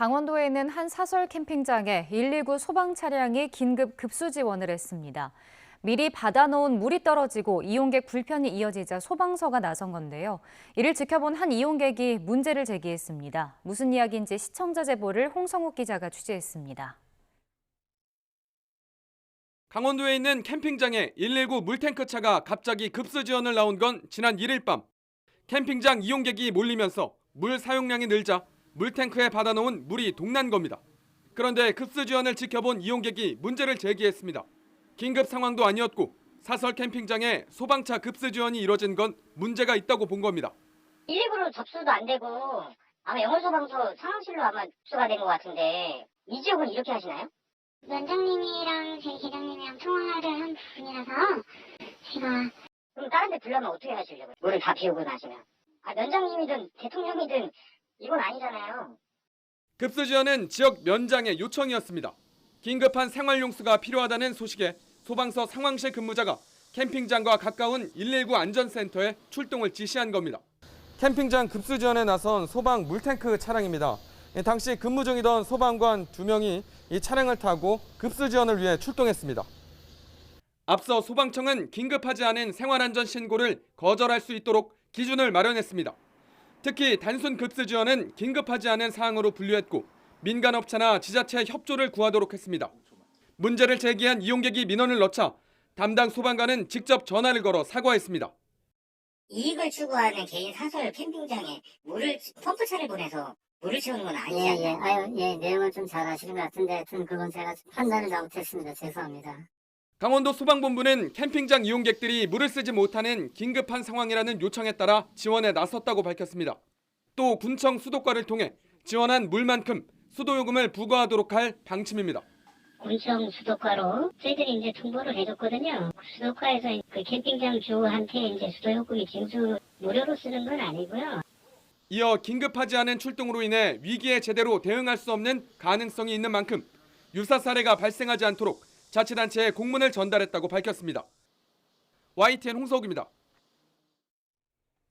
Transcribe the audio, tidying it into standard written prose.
강원도에 있는 한 사설 캠핑장에 119 소방 차량이 긴급 급수 지원을 했습니다. 미리 받아놓은 물이 떨어지고 이용객 불편이 이어지자 소방서가 나선 건데요. 이를 지켜본 한 이용객이 문제를 제기했습니다. 무슨 이야기인지 시청자 제보를 홍성욱 기자가 취재했습니다. 강원도에 있는 캠핑장에 119 물탱크 차가 갑자기 급수 지원을 나온 건 지난 1일 밤. 캠핑장 이용객이 몰리면서 물 사용량이 늘자 물탱크에 받아놓은 물이 동난 겁니다. 그런데 급수 지원을 지켜본 이용객이 문제를 제기했습니다. 긴급 상황도 아니었고 사설 캠핑장에 소방차 급수 지원이 이뤄진 건 문제가 있다고 본 겁니다. 119로 접수도 안 되고 아마 영월소방서 상황실로 아마 접수가 된 것 같은데 이 지역은 이렇게 하시나요? 원장님이랑 저희 계장님이랑 통화를 한 부분이라서 제가 그럼 다른 데 불러면 어떻게 하시려고요? 물을 다 비우고 나시면. 면장님이든 대통령이든 이건 아니잖아요. 급수 지원은 지역 면장의 요청이었습니다. 긴급한 생활용수가 필요하다는 소식에 소방서 상황실 근무자가 캠핑장과 가까운 119 안전센터에 출동을 지시한 겁니다. 캠핑장 급수 지원에 나선 소방 물탱크 차량입니다. 당시 근무 중이던 소방관 2명이 이 차량을 타고 급수 지원을 위해 출동했습니다. 앞서 소방청은 긴급하지 않은 생활안전 신고를 거절할 수 있도록 기준을 마련했습니다. 특히 단순 급수 지원은 긴급하지 않은 사항으로 분류했고 민간업체나 지자체 협조를 구하도록 했습니다. 문제를 제기한 이용객이 민원을 넣자 담당 소방관은 직접 전화를 걸어 사과했습니다. 이익을 추구하는 개인 사설 캠핑장에 펌프차를 보내서 물을 채우는 건 아니지 않나요? 내용을 좀 잘 아시는 것 같은데 하여튼 그건 제가 판단을 잘못했습니다. 죄송합니다. 강원도 소방본부는 캠핑장 이용객들이 물을 쓰지 못하는 긴급한 상황이라는 요청에 따라 지원에 나섰다고 밝혔습니다. 또 군청 수도과를 통해 지원한 물만큼 수도요금을 부과하도록 할 방침입니다. 군청 수도과로 저희들이 이제 통보를 해줬거든요. 수도과에서 그 캠핑장 주한테 이제 수도요금이 징수 무료로 쓰는 건 아니고요. 이어 긴급하지 않은 출동으로 인해 위기에 제대로 대응할 수 없는 가능성이 있는 만큼 유사 사례가 발생하지 않도록 자치단체에 공문을 전달했다고 밝혔습니다. YTN 홍석욱입니다.